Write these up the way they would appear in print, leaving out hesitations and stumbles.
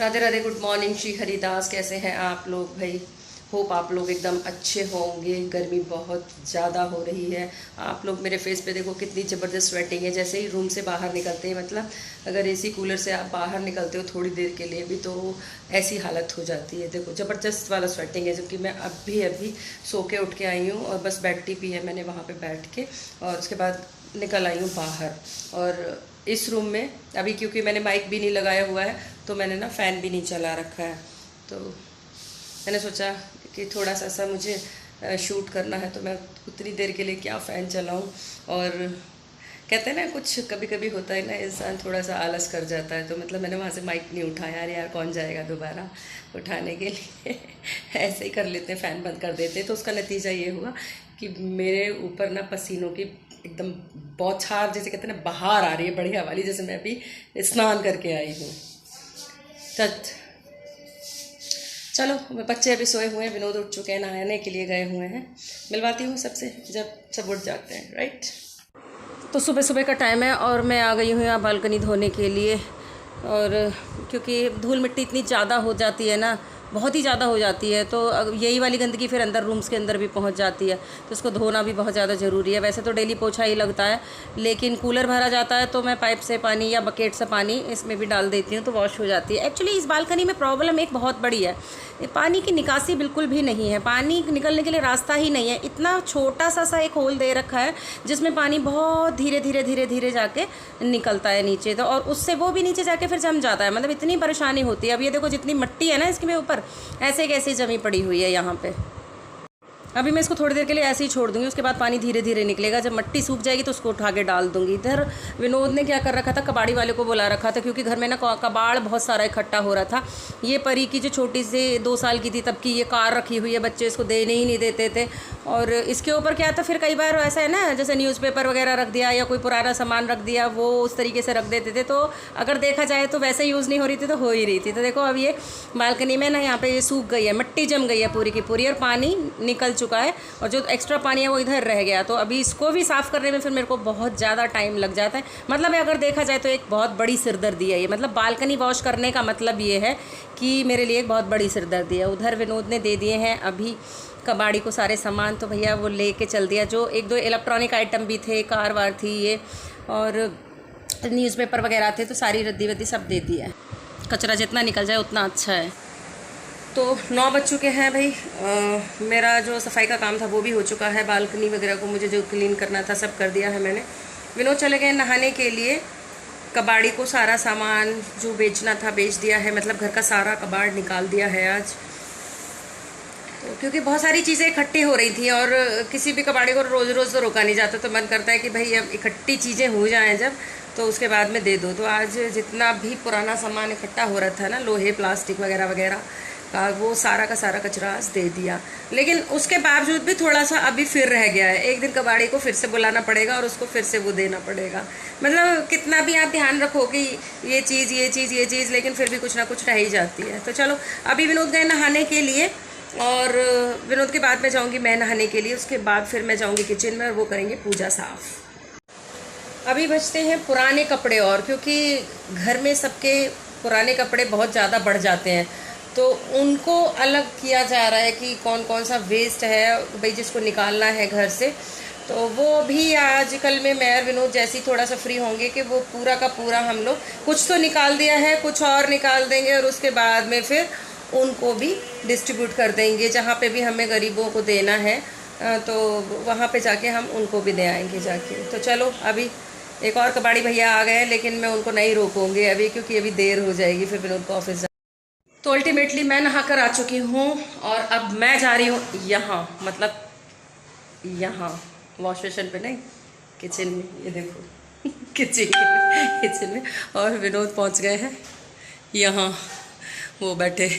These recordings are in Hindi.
Radhe Radhe, good morning Shri Haridas. कैसे हैं आप लोग भाई? होप आप लोग एकदम अच्छे होंगे। गर्मी बहुत ज़्यादा हो रही है। आप लोग मेरे फेस पे देखो कितनी ज़बरदस्त स्वेटिंग है। जैसे ही रूम से बाहर निकलते हैं, मतलब अगर एसी कूलर से आप बाहर निकलते हो थोड़ी देर के लिए भी तो ऐसी हालत हो जाती है। देखो ज़बरदस्त वाला स्वेटिंग है। जबकि मैं अभी सो के उठ के आई हूँ और बस बेड टी पी है मैंने वहाँ पर बैठ के, और उसके बाद निकल आई हूँ बाहर। और इस रूम में अभी क्योंकि मैंने माइक भी नहीं लगाया हुआ है तो मैंने ना फ़ैन भी नहीं चला रखा है। तो मैंने सोचा कि थोड़ा सा ऐसा मुझे शूट करना है तो मैं उतनी देर के लिए क्या फ़ैन चलाऊं। और कहते हैं ना, कुछ कभी कभी होता है ना, इंसान थोड़ा सा आलस कर जाता है। तो मतलब मैंने वहाँ से माइक नहीं उठाया। अरे यार कौन जाएगा दोबारा उठाने के लिए ऐसे ही कर लेते हैं, फ़ैन बंद कर देते हैं। तो उसका नतीजा ये हुआ कि मेरे ऊपर ना पसीनों की एकदम बौछार, जैसे कहते हैं ना बहार आ रही है बढ़िया वाली, जैसे मैं अभी स्नान करके आई हूँ। चलो बच्चे अभी सोए हुए हैं, विनोद उठ चुके हैं, नहाने के लिए गए हुए हैं। मिलवाती हूँ सबसे जब सब उठ जाते हैं, राइट। तो सुबह सुबह का टाइम है और मैं आ गई हूँ यहाँ बालकनी धोने के लिए। और क्योंकि धूल मिट्टी इतनी ज़्यादा हो जाती है ना, बहुत ही ज़्यादा हो जाती है, तो यही वाली गंदगी फिर अंदर रूम्स के अंदर भी पहुंच जाती है। तो इसको धोना भी बहुत ज़्यादा ज़रूरी है। वैसे तो डेली पोछा ही लगता है, लेकिन कूलर भरा जाता है तो मैं पाइप से पानी या बकेट से पानी इसमें भी डाल देती हूँ तो वॉश हो जाती है। एक्चुअली इस बालकनी में प्रॉब्लम एक बहुत बड़ी है, पानी की निकासी बिल्कुल भी नहीं है। पानी निकलने के लिए रास्ता ही नहीं है। इतना छोटा सा एक होल दे रखा है जिसमें पानी बहुत धीरे धीरे धीरे धीरे जाके निकलता है नीचे, तो और उससे वो भी नीचे जाके फिर जम जाता है। मतलब इतनी परेशानी होती है। अब ये देखो जितनी मिट्टी है ना इसके ऊपर, ऐसे कैसे जमी पड़ी हुई है यहाँ पे। अभी मैं इसको थोड़ी देर के लिए ऐसे ही छोड़ दूंगी, उसके बाद पानी धीरे धीरे निकलेगा। जब मिट्टी सूख जाएगी तो उसको उठा के डाल दूंगी। इधर विनोद ने क्या कर रखा था, कबाड़ी वाले को बुला रखा था, क्योंकि घर में ना कबाड़ बहुत सारा इकट्ठा हो रहा था। ये परी की जो छोटी सी 2 साल की थी तब की ये कार रखी हुई है, बच्चे इसको देने ही नहीं देते थे। और इसके ऊपर क्या था, फिर कई बार ऐसा है ना, जैसे न्यूज़पेपर वगैरह रख दिया या कोई पुराना सामान रख दिया, वो उस तरीके से रख देते थे। तो अगर देखा जाए तो वैसे यूज़ नहीं हो रही थी तो हो ही रही थी। तो देखो अब ये बालकनी में ना यहाँ पे ये सूख गई है, मिट्टी जम गई है पूरी की पूरी, और पानी निकल चुका है और जो एक्स्ट्रा पानी है वो इधर रह गया। तो अभी इसको भी साफ़ करने में फिर मेरे को बहुत ज़्यादा टाइम लग जाता है। मतलब अगर देखा जाए तो एक बहुत बड़ी सिरदर्दी है ये। मतलब बालकनी वॉश करने का मतलब ये है कि मेरे लिए एक बहुत बड़ी सिरदर्दी है। उधर विनोद ने दे दिए हैं अभी कबाड़ी को सारे सामान, तो भैया वो लेके चल दिया। जो 1-2 इलेक्ट्रॉनिक आइटम भी थे, कार वार थी ये, और न्यूज़पेपर वगैरह थे, तो सारी रद्दी वद्दी सब दे दी है। कचरा जितना निकल जाए उतना अच्छा है। तो 9 बज चुके हैं भाई। मेरा जो सफाई का काम था वो भी हो चुका है। बालकनी वगैरह को मुझे जो क्लीन करना था सब कर दिया है मैंने। विनोद चले गए नहाने के लिए। कबाड़ी को सारा सामान जो बेचना था बेच दिया है, मतलब घर का सारा कबाड़ निकाल दिया है आज। तो क्योंकि बहुत सारी चीज़ें इकट्ठी हो रही थी और किसी भी कबाड़ी को रोज़ रोज़ तो रोका नहीं जाता, तो मन करता है कि भाई अब इकट्ठी चीज़ें हो जाएं जब, तो उसके बाद में दे दो। तो आज जितना भी पुराना सामान इकट्ठा हो रहा था ना, लोहे प्लास्टिक वगैरह वगैरह का, वो सारा का सारा कचरा आज दे दिया। लेकिन उसके बावजूद भी थोड़ा सा अभी फिर रह गया है। एक दिन कबाड़ी को फिर से बुलाना पड़ेगा और उसको फिर से वो देना पड़ेगा। मतलब कितना भी आप ध्यान रखो कि ये चीज़, लेकिन फिर भी कुछ ना कुछ रह ही जाती है। तो चलो अभी विनोद गए नहाने के लिए, और विनोद के बाद मैं जाऊँगी मैं नहाने के लिए। उसके बाद फिर मैं जाऊँगी किचन में और वो करेंगे पूजा साफ़। अभी बचते हैं पुराने कपड़े, और क्योंकि घर में सबके पुराने कपड़े बहुत ज़्यादा बढ़ जाते हैं तो उनको अलग किया जा रहा है कि कौन कौन सा वेस्ट है भाई जिसको निकालना है घर से। तो वो भी आजकल में मैं और विनोद जैसे ही थोड़ा सा फ्री होंगे कि वो पूरा का पूरा हम लोग कुछ तो निकाल दिया है, कुछ और निकाल देंगे, और उसके बाद में फिर उनको भी डिस्ट्रीब्यूट कर देंगे। जहाँ पे भी हमें गरीबों को देना है तो वहाँ पे जाके हम उनको भी दे आएंगे जाके। तो चलो अभी एक और कबाड़ी भैया आ गए, लेकिन मैं उनको नहीं रोकूंगी अभी, क्योंकि अभी देर हो जाएगी फिर विनोद को ऑफिस। तो अल्टीमेटली मैं नहा कर आ चुकी हूँ और अब मैं जा रही हूँ यहाँ, मतलब यहाँ वॉश बेसिन पे नहीं, किचन में। ये देखो किचन में। और विनोद पहुँच गए हैं यहाँ, वो बैठे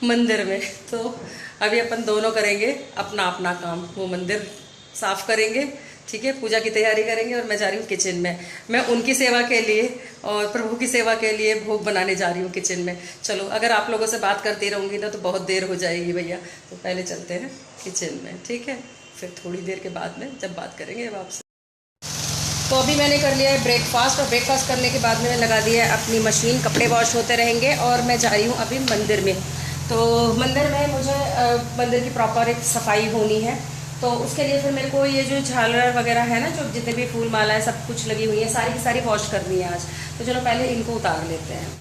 मंदिर में। तो अभी अपन दोनों करेंगे अपना अपना काम। वो मंदिर साफ़ करेंगे, ठीक है, पूजा की तैयारी करेंगे, और मैं जा रही हूँ किचन में। मैं उनकी सेवा के लिए और प्रभु की सेवा के लिए भोग बनाने जा रही हूँ किचन में। चलो अगर आप लोगों से बात करती रहूँगी ना तो बहुत देर हो जाएगी भैया, तो पहले चलते हैं किचन में, ठीक है, फिर थोड़ी देर के बाद में जब बात करेंगे अब आपसे। तो अभी मैंने कर लिया है ब्रेकफास्ट, और ब्रेकफास्ट करने के बाद मैंने लगा दिया है अपनी मशीन, कपड़े वॉश होते रहेंगे। और मैं जा रही हूँ अभी मंदिर में। तो मंदिर में मुझे मंदिर की प्रॉपर एक सफाई होनी है, तो उसके लिए फिर मेरे को ये जो झालर वगैरह है ना, जो जितने भी फूल माला है सब कुछ लगी हुई है, सारी की सारी वॉश करनी है आज। तो चलो पहले इनको उतार लेते हैं।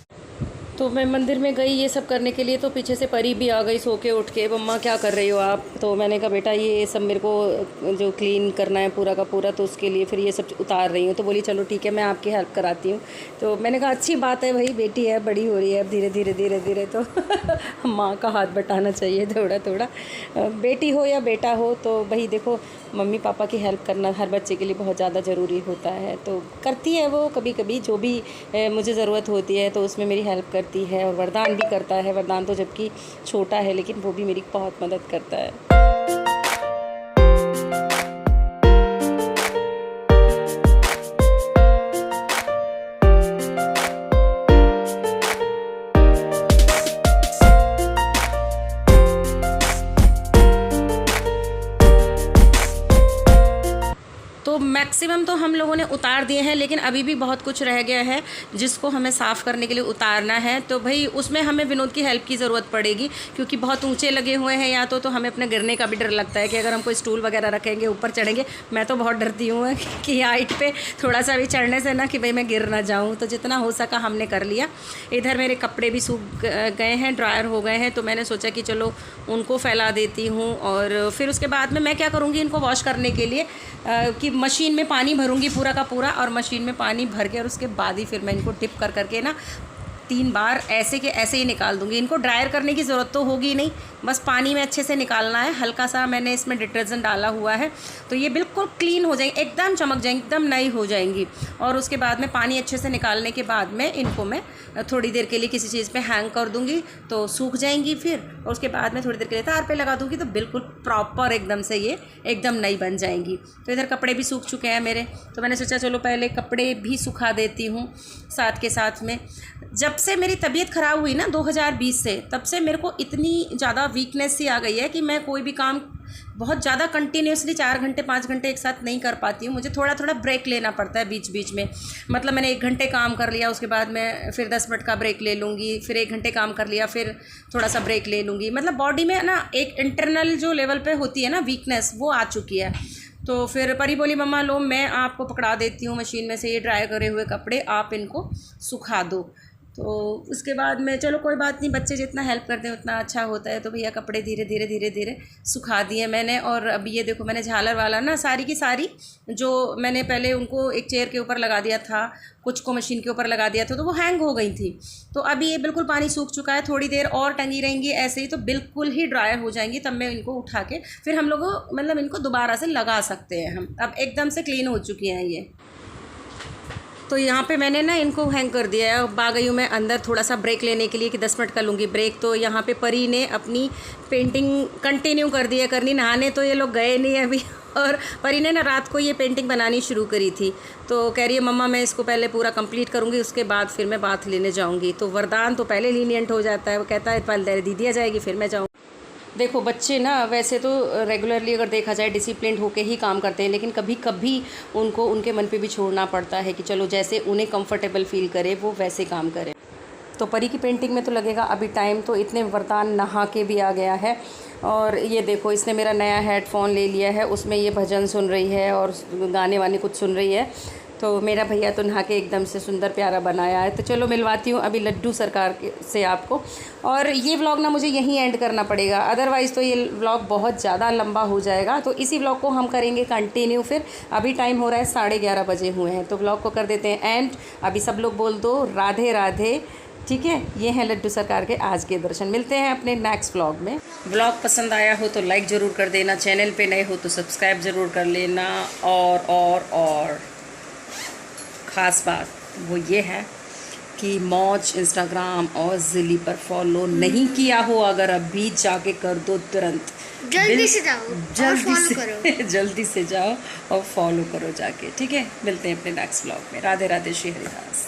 तो मैं मंदिर में गई ये सब करने के लिए, तो पीछे से परी भी आ गई सो के उठ के, मम्मा क्या कर रही हो आप? तो मैंने कहा बेटा ये सब मेरे को जो क्लीन करना है पूरा का पूरा, तो उसके लिए फिर ये सब उतार रही हूँ। तो बोली चलो ठीक है मैं आपकी हेल्प कराती हूँ। तो मैंने कहा अच्छी बात है भाई, बेटी है बड़ी हो रही है अब धीरे धीरे धीरे धीरे, तो माँ का हाथ बटाना चाहिए थोड़ा थोड़ा। बेटी हो या बेटा हो, तो भाई देखो मम्मी पापा की हेल्प करना हर बच्चे के लिए बहुत ज़्यादा ज़रूरी होता है। तो करती है वो कभी कभी, जो भी मुझे ज़रूरत होती है तो उसमें मेरी हेल्प करती है। और वरदान भी करता है, वरदान तो जबकि छोटा है लेकिन वो भी मेरी बहुत मदद करता है। तो मैक्सिमम तो हम लोगों ने उतार दिए हैं, लेकिन अभी भी बहुत कुछ रह गया है जिसको हमें साफ़ करने के लिए उतारना है। तो भाई उसमें हमें विनोद की हेल्प की ज़रूरत पड़ेगी, क्योंकि बहुत ऊंचे लगे हुए हैं या तो हमें अपने गिरने का भी डर लगता है कि अगर हम कोई स्टूल वगैरह रखेंगे ऊपर चढ़ेंगे। मैं तो बहुत डरती हूँ कि हाइट पे थोड़ा सा भी चढ़ने से ना कि भाई मैं गिर ना जाऊँ। तो जितना हो सका हमने कर लिया। इधर मेरे कपड़े भी सूख गए हैं, ड्रायर हो गए हैं, तो मैंने सोचा कि चलो उनको फैला देती हूँ। और फिर उसके बाद में मैं क्या करूँगी, इनको वॉश करने के लिए कि मशीन में पानी भरूंगी पूरा का पूरा, और मशीन में पानी भर के और उसके बाद ही फिर मैं इनको डिप कर करके ना 3 बार ऐसे के ऐसे ही निकाल दूंगी। इनको ड्रायर करने की ज़रूरत तो होगी नहीं, बस पानी में अच्छे से निकालना है। हल्का सा मैंने इसमें डिटर्जेंट डाला हुआ है, तो ये बिल्कुल क्लीन हो जाएंगी, एकदम चमक जाएंगी, एकदम नई हो जाएंगी। और उसके बाद में पानी अच्छे से निकालने के बाद में इनको मैं थोड़ी देर के लिए किसी चीज़ पे हैंग कर दूंगी, तो सूख जाएंगी फिर। और उसके बाद में थोड़ी देर के लिए तार पे लगा दूंगी, तो बिल्कुल प्रॉपर एकदम से ये एकदम नई बन जाएंगी। तो इधर कपड़े भी सूख चुके हैं मेरे, तो मैंने सोचा चलो पहले कपड़े भी सुखा देती हूँ साथ के साथ में। जब से मेरी तबीयत ख़राब हुई ना 2020 से, तब से मेरे को इतनी ज़्यादा वीकनेस सी आ गई है कि मैं कोई भी काम बहुत ज़्यादा कंटिन्यूसली 4 घंटे 5 घंटे एक साथ नहीं कर पाती हूँ। मुझे थोड़ा थोड़ा ब्रेक लेना पड़ता है बीच बीच में। मतलब मैंने 1 घंटे काम कर लिया, उसके बाद मैं फिर 10 मिनट का ब्रेक ले लूँगी, फिर 1 घंटे काम कर लिया, फिर थोड़ा सा ब्रेक ले लूँगी। मतलब बॉडी में ना एक इंटरनल जो लेवल पे होती है ना वीकनेस, वो आ चुकी है। तो फिर परी बोली मम्मा लो मैं आपको पकड़ा देती हूँ मशीन में से ये ड्राई करे हुए कपड़े, आप इनको सुखा दो। तो उसके बाद में चलो कोई बात नहीं, बच्चे जितना हेल्प करते हैं उतना अच्छा होता है। तो भैया कपड़े धीरे धीरे धीरे धीरे सुखा दिए मैंने। और अभी ये देखो मैंने झालर वाला ना सारी की सारी जो मैंने पहले उनको एक चेयर के ऊपर लगा दिया था, कुछ को मशीन के ऊपर लगा दिया था, तो वो हैंग हो गई थी। तो अभी ये बिल्कुल पानी सूख चुका है, थोड़ी देर और टंगी रहेंगी ऐसे ही, तो बिल्कुल ही ड्राई हो जाएंगी। तब मैं इनको उठा के फिर हम लोग मतलब इनको दोबारा से लगा सकते हैं हम। अब एकदम से क्लीन हो चुकी हैं ये। तो यहाँ पे मैंने ना इनको हैंग कर दिया है। अब आ गई हूँ मैं अंदर थोड़ा सा ब्रेक लेने के लिए कि 10 मिनट का लूँगी ब्रेक। तो यहाँ पे परी ने अपनी पेंटिंग कंटिन्यू कर दी है करनी। नहाने तो ये लोग गए नहीं अभी, और परी ने ना रात को ये पेंटिंग बनानी शुरू करी थी, तो कह रही है मम्मा मैं इसको पहले पूरा कंप्लीट करूँगी, उसके बाद फिर मैं बाथ लेने जाऊँगी। तो वरदान तो पहले लीनियंट हो जाता है, वो कहता है पहले दीदी आ जाएगी फिर मैं जाऊँ। देखो बच्चे ना वैसे तो रेगुलरली अगर देखा जाए डिसिप्लिन होके ही काम करते हैं, लेकिन कभी कभी उनको उनके मन पे भी छोड़ना पड़ता है कि चलो जैसे उन्हें कंफर्टेबल फील करे वो वैसे काम करें। तो परी की पेंटिंग में तो लगेगा अभी टाइम, तो इतने वरदान नहा के भी आ गया है। और ये देखो इसने मेरा नया हेडफोन ले लिया है, उसमें ये भजन सुन रही है और गाने वाने कुछ सुन रही है। तो मेरा भैया तो नहा के एकदम से सुंदर प्यारा बनाया है। तो चलो मिलवाती हूँ अभी लड्डू सरकार से आपको। और ये व्लॉग ना मुझे यहीं एंड करना पड़ेगा, अदरवाइज़ तो ये व्लॉग बहुत ज़्यादा लंबा हो जाएगा। तो इसी व्लॉग को हम करेंगे कंटिन्यू फिर। अभी टाइम हो रहा है 11:30 बजे हुए हैं, तो व्लॉग को कर देते हैं एंड। अभी सब लोग बोल दो राधे राधे, ठीक है। ये हैं लड्डू सरकार के आज के दर्शन। मिलते हैं अपने नेक्स्ट व्लॉग में। व्लॉग पसंद आया हो तो लाइक ज़रूर कर देना, चैनल पे नए हो तो सब्सक्राइब ज़रूर कर लेना। और ख़ास बात वो ये है कि मौज इंस्टाग्राम और ज़िली पर फॉलो नहीं किया हो, अगर अभी जाके कर दो तुरंत, जल्दी से जाओ, जल्दी से जाओ और फॉलो करो जाके, ठीक है। मिलते हैं अपने नेक्स्ट व्लॉग में। राधे राधे, श्री हरिदास।